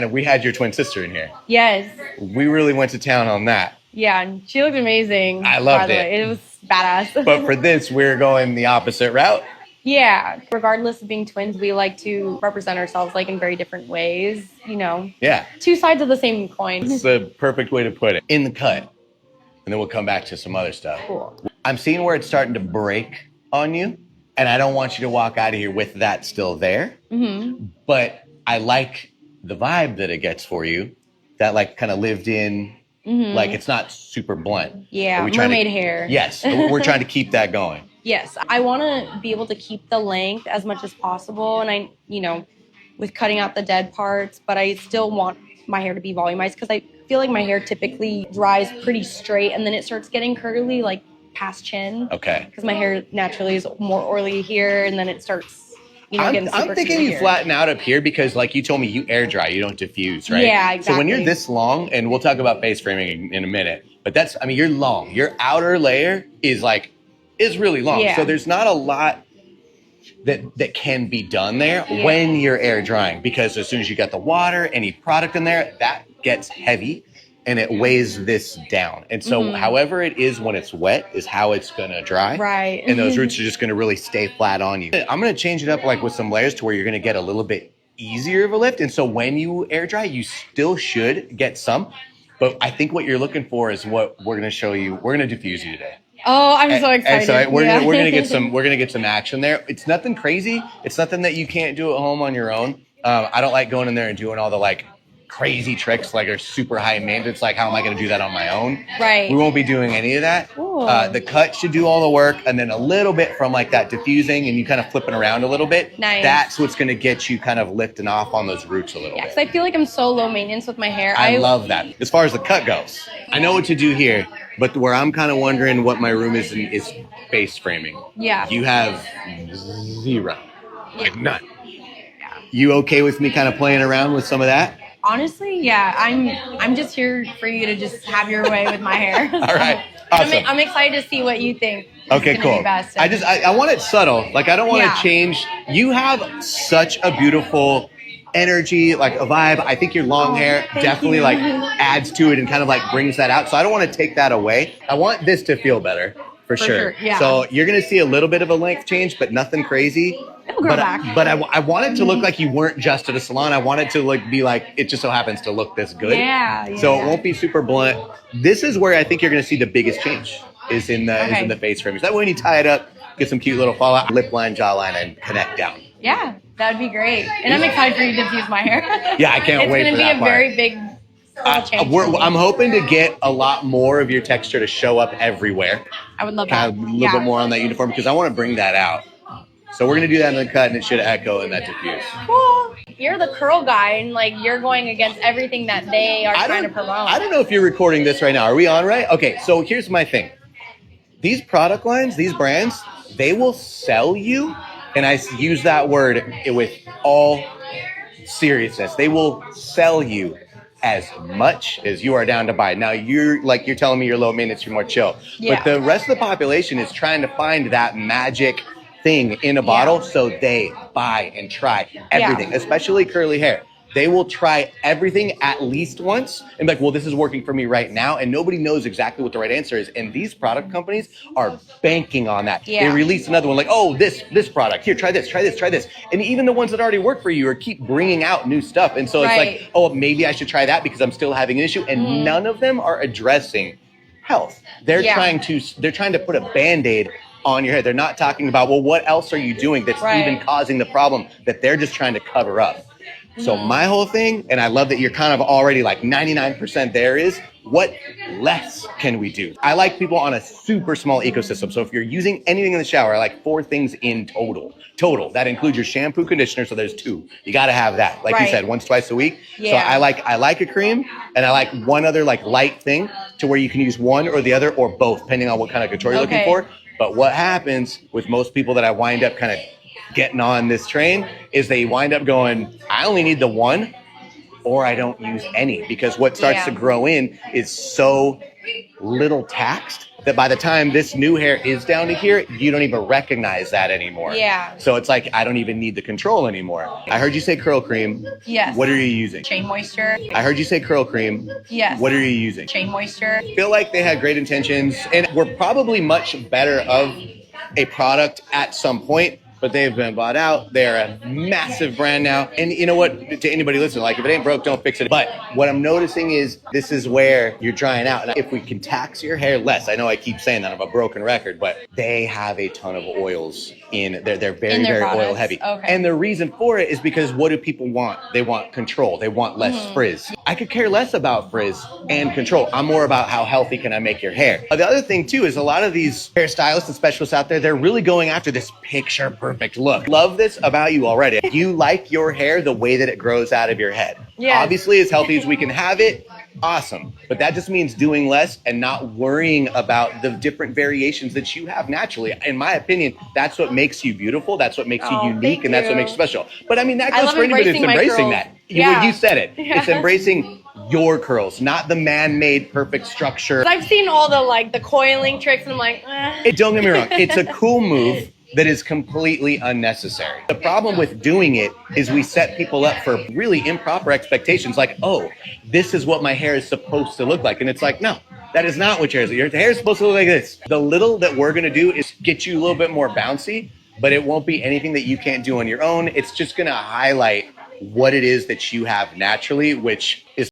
And we had your twin sister in here. Yes. We really went to town on that. Yeah, and she looked amazing. I loved it. It was badass. But for this, we're going the opposite route. Yeah, regardless of being twins, we like to represent ourselves like in very different ways, you know. Yeah. Two sides of the same coin. It's the perfect way to put it. In the cut. And then we'll come back to some other stuff. Cool. I'm seeing where it's starting to break on you. And I don't want you to walk out of here with that still there. Mm-hmm. But I like the vibe that it gets for you. That like kind of lived in, like it's not super blunt. Yeah, mermaid hair. Yes, we're trying to keep that going. Yes, I want to be able to keep the length as much as possible. And I, you know, with cutting out the dead parts, but I still want my hair to be volumized because I feel like my hair typically dries pretty straight and then it starts getting curly like past chin. Okay. Because my hair naturally is more oily here and then it starts, you know, getting super I'm thinking you flatten out up here because like you told me you air dry, you don't diffuse, right? Yeah, exactly. So when you're this long, and we'll talk about face framing in a minute, but that's, I mean, you're long. Your outer layer is really long. Yeah. So there's not a lot that can be done there when you're air drying because as soon as you got the water, any product in there, that gets heavy and it weighs this down. And so however it is when it's wet is how it's going to dry. Right. And those roots are just going to really stay flat on you. I'm going to change it up like with some layers to where you're going to get a little bit easier of a lift. And so when you air dry, you still should get some. But I think what you're looking for is what we're going to show you. We're going to diffuse you today. Oh, I'm so excited. And so we're gonna get some action there. It's nothing crazy. It's nothing that you can't do at home on your own. I don't like going in there and doing all the like crazy tricks like are super high maintenance. Like how am I going to do that on my own? Right. We won't be doing any of that. The cut should do all the work, and then a little bit from like that diffusing and you kind of flipping around a little bit. Nice. That's what's going to get you kind of lifting off on those roots a little bit. Because I feel like I'm so low maintenance with my hair. I love that. As far as the cut goes, I know what to do here. But where I'm kind of wondering what my room is face framing. Yeah. You have zero. Like none. Yeah. You okay with me kind of playing around with some of that? Honestly, yeah. I'm just here for you to just have your way with my hair. All right. Awesome. I'm excited to see what you think. Okay, cool. Be best. I want it subtle. Like I don't want to change. You have such a beautiful energy, like a vibe. I think your long hair definitely like adds to it and kind of like brings that out. So I don't want to take that away. I want this to feel better for sure. Yeah. So you're going to see a little bit of a length change, but nothing crazy. It'll grow back. But I want it to look like you weren't just at a salon. I want it to be like it just so happens to look this good. Yeah. So it won't be super blunt. This is where I think you're going to see the biggest change is in the face framing. So that way when you tie it up, get some cute little fallout, lip line, jawline, and connect down. Yeah, that would be great. And I'm excited for you to diffuse my hair. Yeah, I can't wait for that. It's going to be a very big change. I'm hoping to get a lot more of your texture to show up everywhere. I would love that. Kind of a little bit more on that uniform because I want to bring that out. So we're going to do that in the cut and it should echo in that diffuse. Cool. You're the curl guy and like you're going against everything that they are trying to promote. I don't know if you're recording this right now. Are we on right? Okay, so here's my thing. These product lines, these brands, they will sell you. And I use that word with all seriousness. They will sell you as much as you are down to buy. Now, you're telling me you're low maintenance, you're more chill. Yeah. But the rest of the population is trying to find that magic thing in a bottle, so they buy and try everything, especially curly hair. They will try everything at least once and be like, well, this is working for me right now. And nobody knows exactly what the right answer is. And these product companies are banking on that. Yeah. They release another one like, oh, this product. Here, try this. And even the ones that already work for you are keep bringing out new stuff. And so it's like, oh, maybe I should try that because I'm still having an issue. And none of them are addressing health. They're trying to put a Band-Aid on your head. They're not talking about, well, what else are you doing that's even causing the problem that they're just trying to cover up. So my whole thing, and I love that you're kind of already like 99% there, is what less can we do? I like people on a super small ecosystem. So if you're using anything in the shower, I like 4 things in total. That includes your shampoo, conditioner. So there's 2. You got to have that. Like you said, once, twice a week. Yeah. So I like a cream and I like one other like light thing to where you can use one or the other or both, depending on what kind of control you're looking for. But what happens with most people that I wind up kind of getting on this train is they wind up going, I only need the one or I don't use any, because what starts to grow in is so little taxed that by the time this new hair is down to here, you don't even recognize that anymore. Yeah. So it's like, I don't even need the control anymore. I heard you say curl cream. Yes. What are you using? Shea Moisture. I heard you say curl cream. Yes. What are you using? Shea Moisture. I feel like they had great intentions and we're probably much better of a product at some point, but they've been bought out. They're a massive brand now. And you know what, to anybody listening, like if it ain't broke, don't fix it. But what I'm noticing is this is where you're drying out. And if we can tax your hair less, I know I keep saying that I'm a broken record, but they have a ton of oils in they're very, in their very products. oil heavy. Okay. And the reason for it is because what do people want? They want control. They want less frizz. I could care less about frizz and control. I'm more about how healthy can I make your hair. The other thing too is a lot of these hairstylists and specialists out there, they're really going after this picture perfect look. Love this about you already. You like your hair the way that it grows out of your head. Yes. Obviously, as healthy as we can have it, awesome. But that just means doing less and not worrying about the different variations that you have naturally. In my opinion, that's what makes you beautiful. That's what makes you unique, and that's what makes you special. But I mean, that goes for anybody that's embracing that. Yeah. You said it. Yeah. It's embracing your curls, not the man-made perfect structure. I've seen all the coiling tricks, and I'm like, Don't get me wrong. It's a cool move that is completely unnecessary. The problem with doing it is we set people up for really improper expectations like, oh, this is what my hair is supposed to look like. And it's like, no, that is not what your hair is. Your hair is supposed to look like this. The little that we're gonna do is get you a little bit more bouncy, but it won't be anything that you can't do on your own. It's just gonna highlight what it is that you have naturally, which is